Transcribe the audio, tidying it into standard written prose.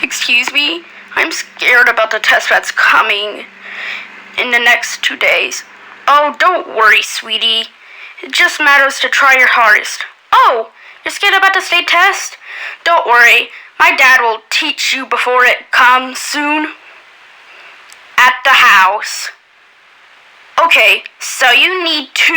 Excuse me? I'm scared about the test that's coming in the next 2 days. Oh, don't worry, sweetie. It just matters to try your hardest. Oh, you're scared about the state test? Don't worry. My dad will teach you before it comes soon. At the house. Okay, so you need to...